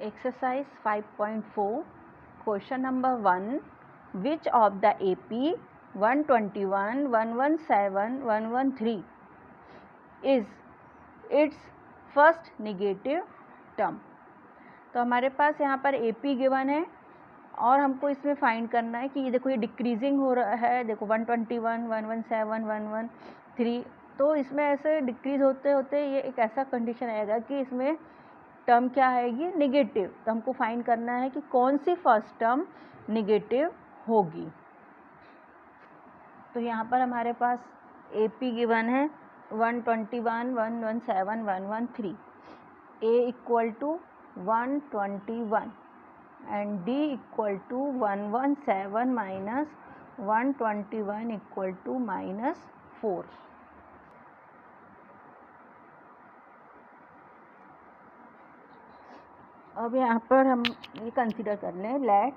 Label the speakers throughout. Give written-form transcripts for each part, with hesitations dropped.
Speaker 1: Exercise 5.4, question number 1. Which of the AP 121, 117, 113 is its first negative term? तो हमारे पास यहाँ पर AP गिवन है और हमको इसमें फाइंड करना है कि ये देखो ये डिक्रीजिंग हो रहा है, देखो 121, 117, 113, तो इसमें ऐसे डिक्रीज होते होते ये एक ऐसा कंडीशन आएगा कि इसमें टर्म क्या आएगी, नेगेटिव। तो हमको फाइंड करना है कि कौन सी फर्स्ट टर्म नेगेटिव होगी। तो यहाँ पर हमारे पास AP गिवन है 121, 117, 113, A equal to 121 and D equal to 117 minus 121 equal to -4। अब यहाँ पर हम ये कंसीडर कर लें, let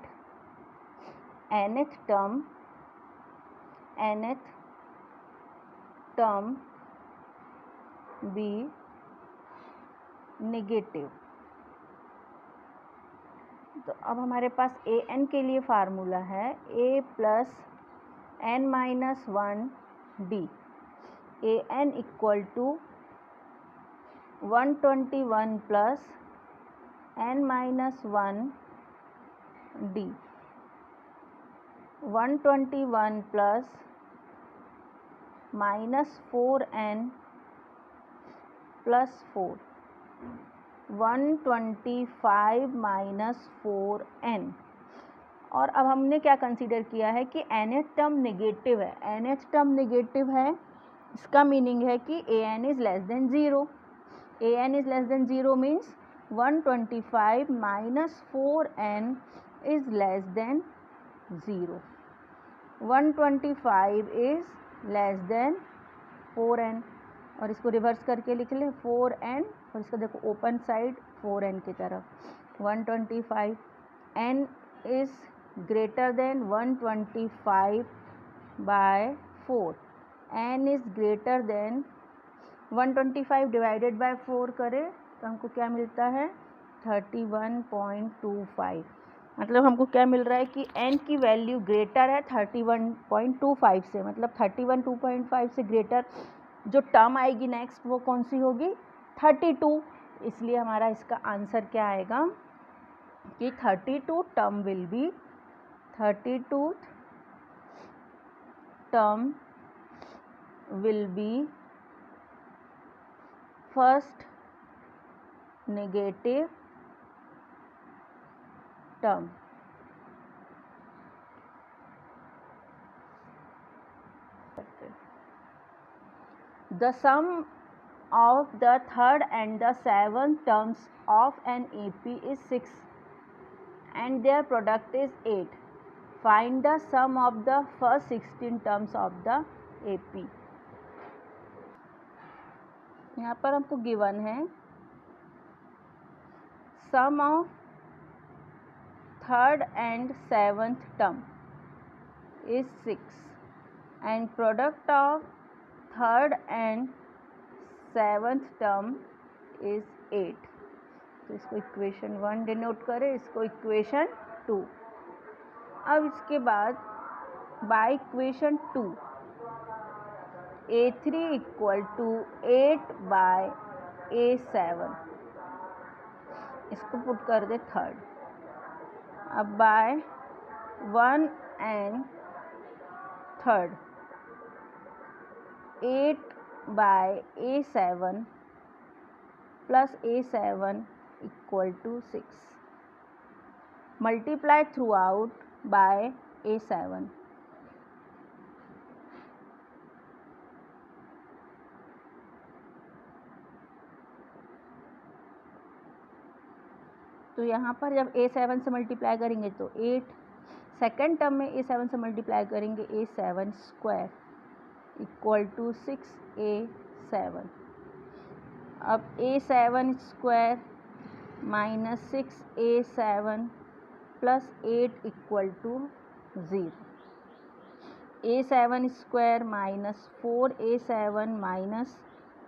Speaker 1: nth term be negative. तो अब हमारे पास an के लिए फार्मूला है a plus n minus 1 d। an equal to 121 plus n minus 1 d, 121 plus -4n plus 4, 125 minus 4n। और अब हमने क्या कंसीडर किया है कि nth टर्म नेगेटिव है। nth टर्म नेगेटिव है, इसका मीनिंग है कि an is less than 0। an is less than 0 means 125 minus 4n is less than 0। 125 is less than 4n और इसको रिवर्स करके लिख लें 4n और इसको देखो ओपन साइड 4n की तरफ 125, n is greater than 125 by 4, n is greater than 125 divided by 4 करें तो हमको क्या मिलता है 31.25। मतलब हमको क्या मिल रहा है कि n की वैल्यू ग्रेटर है 31.25 से, मतलब 31.25 से ग्रेटर जो टर्म आएगी नेक्स्ट वो कौन सी होगी 32। इसलिए हमारा इसका आंसर क्या आएगा कि 32 term will be 32th term will be first negative term. The sum of the third and the seventh terms of an AP is 6 and their product is 8. Find the sum of the first 16 terms of the AP. यहाँ पर हमको given है sum of third and seventh term is 6 and product of third and seventh term is 8। तो इसको equation 1 denote करें, इसको equation 2। अब इसके बाद by equation 2 A3 equal to 8 by A7, इसको पुट कर दे थर्ड। अब by 1 and third 8 by A7 plus A7 equal to 6, multiply throughout by A7। तो यहाँ पर जब A7 से मल्टीप्लाई करेंगे तो 8, सेकेंड टर्म में A7 से मल्टीप्लाई करेंगे A7 square equal to 6A7। अब A7 square minus 6A7 plus 8 equal to 0। A7 square minus 4A7 minus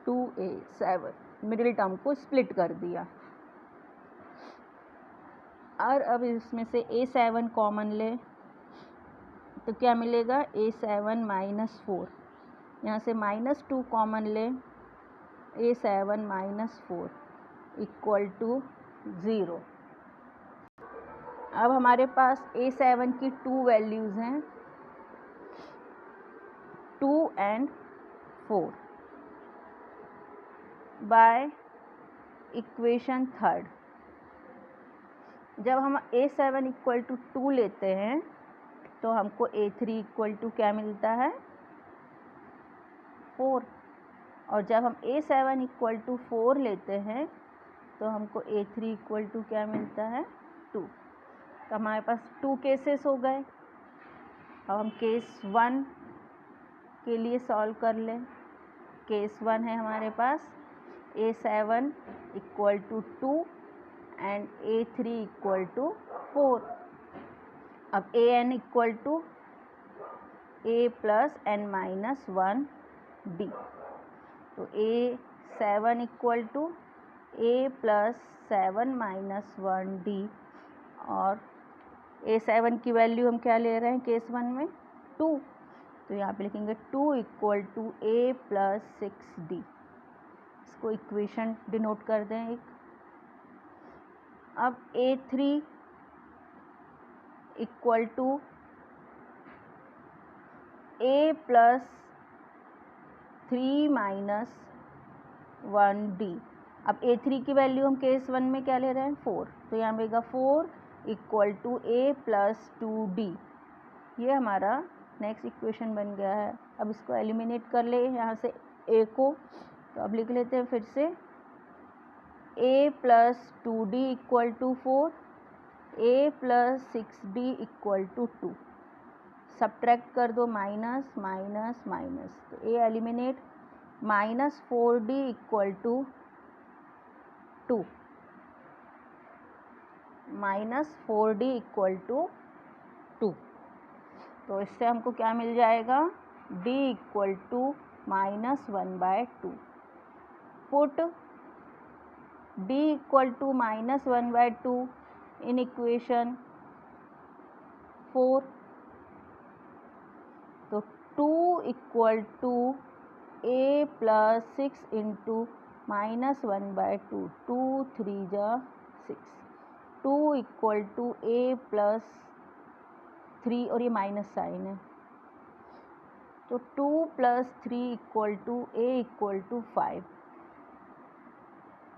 Speaker 1: 2A7, middle term को स्प्लिट कर दिया। और अब इसमें से A7 कॉमन ले तो क्या मिलेगा, A7 माइनस 4। यहाँ से -2 कॉमन ले, A7 माइनस 4 इक्वल टू 0। अब हमारे पास A7 की 2 वैल्यूज़ हैं, 2 and 4। बाय इक्वेशन थर्ड, जब हम A7 इक्वल टू 2 लेते हैं तो हमको A3 इक्वल टू क्या मिलता है, 4। और जब हम A7 इक्वल टू 4 लेते हैं तो हमको A3 इक्वल टू क्या मिलता है, 2। तो हमारे पास 2 केसेस हो गए। अब हम केस 1 के लिए सॉल्व कर लें। केस 1 है हमारे पास A7 equal to 2 and A3 equal to 4। अब An equal to A plus n minus 1 D। तो A7 equal to A plus 7 minus 1 D, और A7 की वैल्यू हम क्या ले रहे हैं केस 1 में, 2। तो यहाँ पे लिखेंगे 2 equal to A plus 6D। इसको इक्वेशन डिनोट कर दें एक। अब A3 equal to A plus 3 minus 1D। अब A3 की वैल्यू हम केस 1 में क्या ले रहे हैं, 4। तो यहाँ मिलेगा 4 equal to A plus 2D। ये हमारा नेक्स्ट इक्वेशन बन गया है। अब इसको एलिमिनेट कर ले यहाँ से A को, तो अब लिख लेते हैं फिर से A plus 2D equal to 4, A plus 6D equal to 2। Subtract कर दो, माइनस माइनस माइनस, तो A eliminate, minus 4D equal to 2, minus 4D equal to 2। तो इससे हमको क्या मिल जाएगा, D equal to -1/2। Put D equal to -1/2 in equation 4। तो 2 equal to A plus 6 into -1/2, 2 3 जा 6। 2 इक्वल टू A प्लस 3, और ये माइनस साइन है, तो 2 plus 3 equal to A equal to 5।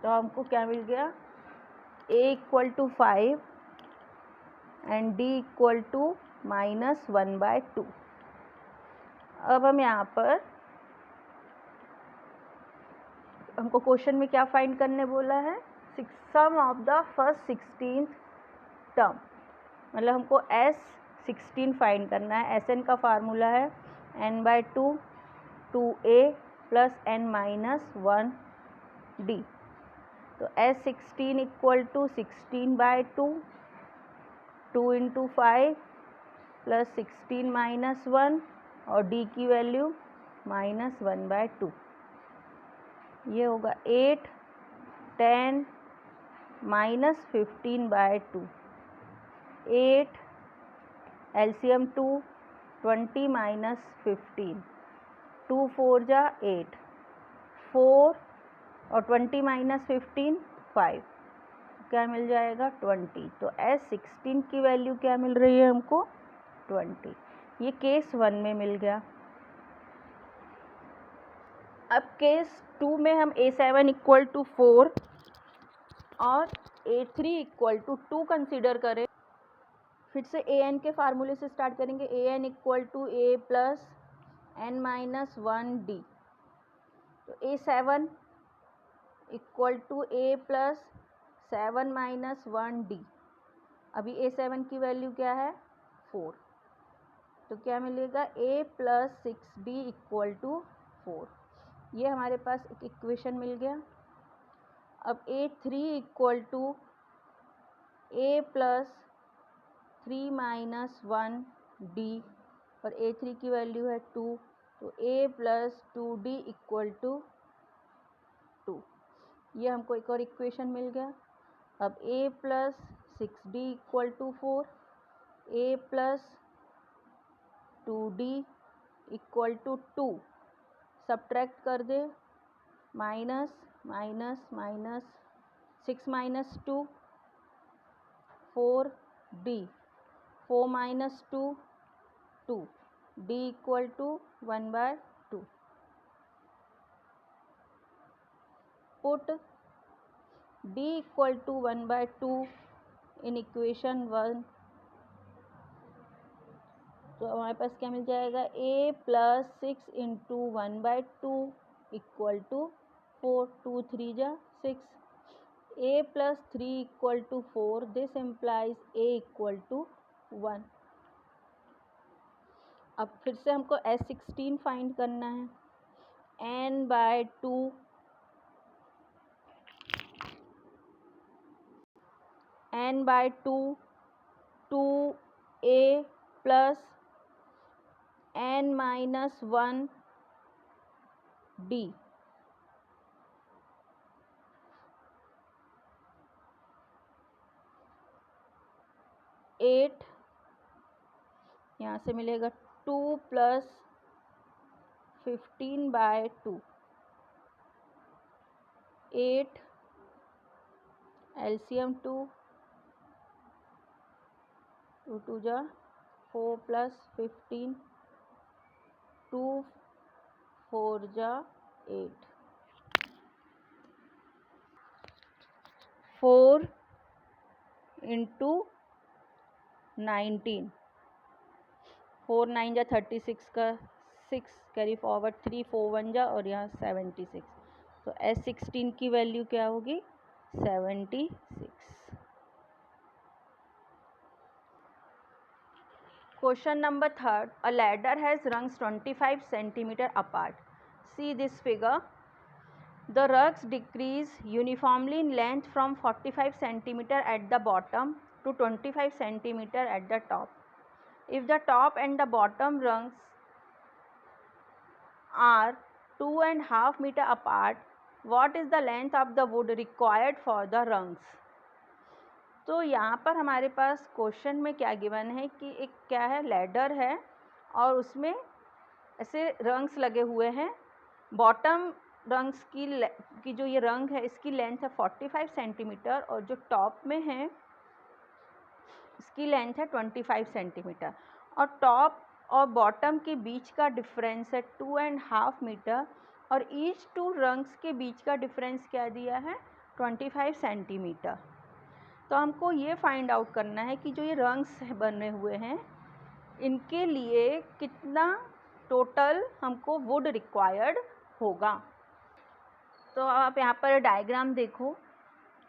Speaker 1: तो हमको क्या मिल गया, A equal to 5 and D equal to -1/2। अब हम यहाँ पर, हमको क्वेश्चन में क्या फाइंड करने बोला है, sum of the first 16th term, मतलब हमको S16 फाइंड करना है। Sn का फार्मूला है n/2 2A plus n minus 1D। तो S16 equal to 16/2, 2 into 5 plus 16 minus 1, और D की वैल्यू -1/2। ये होगा 8 10 माइनस 15/2। 8 एलसीएम 2, 20 माइनस 15, 2 4 जा 8, 4 और 20 माइनस 15 5, क्या मिल जाएगा 20। तो S16 की वैल्यू क्या मिल रही है हमको, 20। ये केस 1 में मिल गया। अब केस 2 में हम A7 इक्वल टू 4 और A3 इक्वल टू 2 कंसिडर करें। फिर से An के फार्मूले से स्टार्ट करेंगे। An equal to A plus n minus 1D। तो A7 equal to A plus 7 minus 1D। अभी A7 की वैल्यू क्या है, 4। तो क्या मिलेगा, A plus 6D equal to 4। ये हमारे पास एक इक्वेशन मिल गया। अब A3 equal to A plus 3 minus 1D, और A3 की वैल्यू है 2, तो A plus 2D equal to 2। ये हमको एक और इक्वेशन मिल गया। अब A plus 6d equal to 4, a plus 2d equal to 2, subtract कर दे, minus minus minus 6 minus 2 4d, 4 minus 2 2, d equal to 1/2. Put d equal to 1/2 in equation 1, तो हमारे पास क्या मिल जाएगा, a plus 6 into 1/2 equal to 4, 2 3 जा 6, a plus 3 equal to 4, this implies a equal to 1. अब फिर से हमको S16 फाइंड करना है, n/2 2a plus n minus 1 d, एट, यहाँ से मिलेगा 2 प्लस 15/2, 8, एलसीएम 2, 2 2 जा 4 प्लस 15, 2 4 जा 8, 4 इंटू 19, 4 9 जा 36 का 6 कैरी फॉरवर्ड 3 4 1 जा और यहाँ 76, तो S16 की वैल्यू क्या होगी, 76. Question number 3, a ladder has rungs 25 centimeter apart. See this figure. The rungs decrease uniformly in length from 45 centimeter at the bottom to 25 centimeter at the top. If the top and the bottom rungs are 2.5 meter apart, what is the length of the wood required for the rungs? तो यहाँ पर हमारे पास question में क्या given है कि एक क्या है, लैडर है और उसमें ऐसे रंग्स लगे हुए हैं. बॉटम रंग्स की जो ये रंग है इसकी लेंथ है 45 सेंटीमीटर और जो टॉप में है इसकी लेंथ है 25 सेंटीमीटर और टॉप और बॉटम के बीच का डिफरेंस है 2.5 मीटर और ईच टू रंग्स के बीच का डिफरेंस क्या दिया है, 25 सेंटीमीटर. तो हमको ये फाइंड आउट करना है कि जो ये रंग्स बने हुए हैं इनके लिए कितना टोटल हमको वुड रिक्वायर्ड होगा. तो आप यहाँ पर डायग्राम देखो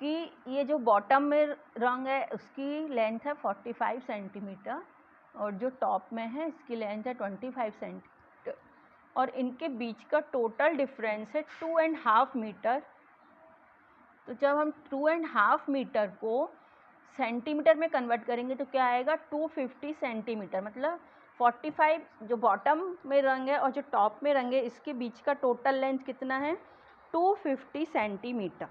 Speaker 1: कि ये जो बॉटम में रंग है उसकी लेंथ है 45 सेंटीमीटर और जो टॉप में है इसकी लेंथ है 25 सेंटीमीटर और इनके बीच का टोटल डिफरेंस है 2.5 मीटर. तो जब हम 2.5 मीटर को सेंटीमीटर में कन्वर्ट करेंगे तो क्या आएगा, 250 सेंटीमीटर. मतलब 45 जो बॉटम में रंग है और जो टॉप में रंग है इसके बीच का टोटल लेंथ कितना है, 250 सेंटीमीटर.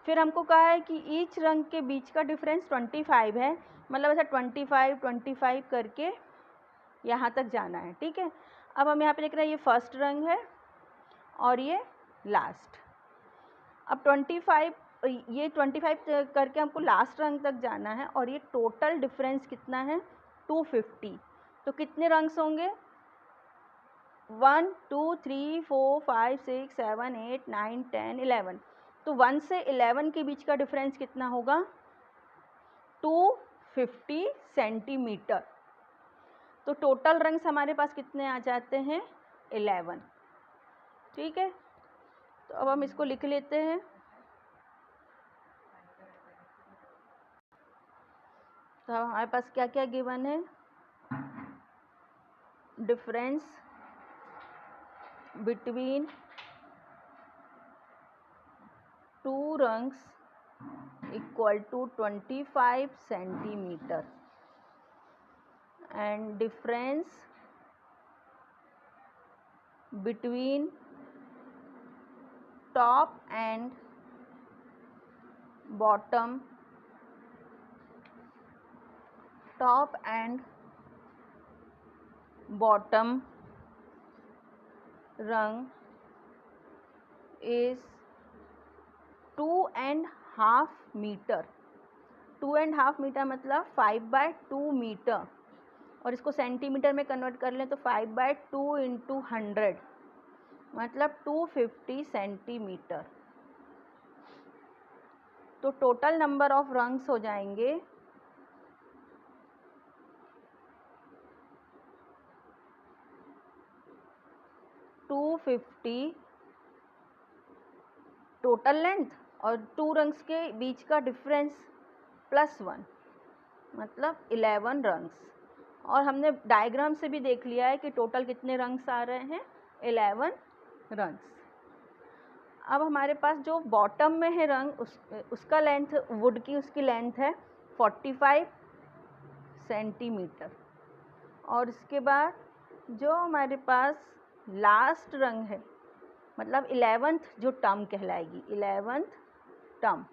Speaker 1: फिर हमको कहा है कि ईच रंग के बीच का डिफरेंस 25 है, मतलब ऐसा 25 25 करके यहाँ तक जाना है. ठीक है, अब हम यहाँ पे देख रहे हैं ये फर्स्ट रंग है और ये लास्ट. अब 25 करके हमको लास्ट रंग तक जाना है और ये टोटल डिफरेंस कितना है, 250. तो कितने रंग्स होंगे, 1 2 3 4 5 6 7 8 9 10 11. तो 1 से 11 के बीच का डिफरेंस कितना होगा, 250 सेंटीमीटर. तो टोटल रंग्स हमारे पास कितने आ जाते हैं, 11. ठीक है, तो अब हम इसको लिख लेते हैं. तो हमारे पास क्या क्या गिवन है, difference between two rungs equal to 25 centimetre and difference between top and bottom top and bottom rung is 2.5 metre. 2.5 metre मतलब 5/2 मीटर, और इसको सेंटीमीटर में कन्वर्ट कर लें तो 5/2 × 100 मतलब 250 सेंटीमीटर। तो टोटल नंबर ऑफ रंग्स हो जाएंगे 250 टोटल लेंथ, और 2 रंग्स के बीच का डिफरेंस +1 मतलब 11 रंग्स। और हमने डायग्राम से भी देख लिया है कि टोटल कितने रंग्स आ रहे हैं, 11 रंग्स। अब हमारे पास जो बॉटम में है रंग उसका लेंथ, वुड की उसकी लेंथ है 45 सेंटीमीटर। और इसके बाद जो हमारे पास लास्ट रंग है मतलब 11th जो टर्म कहलाएगी, 11th टर्म,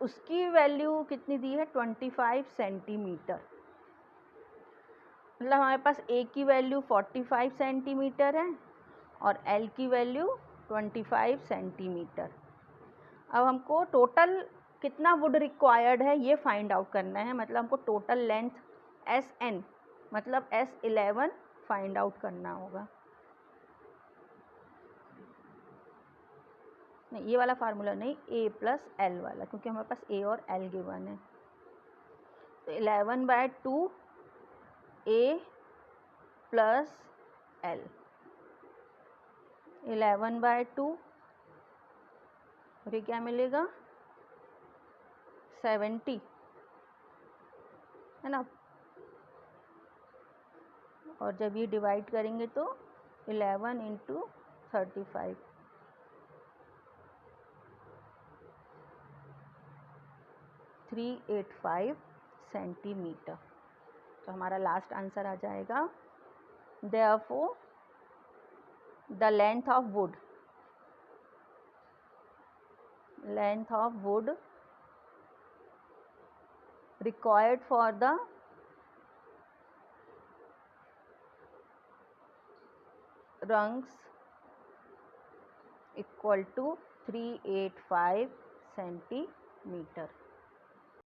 Speaker 1: उसकी वैल्यू कितनी दी है 25 सेंटीमीटर। मतलब हमारे पास ए की वैल्यू 45 सेंटीमीटर है और एल की वैल्यू 25 सेंटीमीटर। अब हमको टोटल कितना वुड रिक्वायर्ड है ये फाइंड आउट करना है, मतलब हमको टोटल लेंथ SN मतलब S11 फाइंड आउट करना होगा। नहीं, ये वाला फार्मूला नहीं, A + L वाला, क्योंकि हमारे पास A और L गिवन है। तो 11/2 A + L, 11/2 और ये क्या मिलेगा 70, है ना। और जब ये डिवाइड करेंगे तो 11 × 35, 385 सेंटीमीटर। तो हमारा लास्ट आंसर आ जाएगा, therefore the length of would required for the rungs equal to 385 centimetre.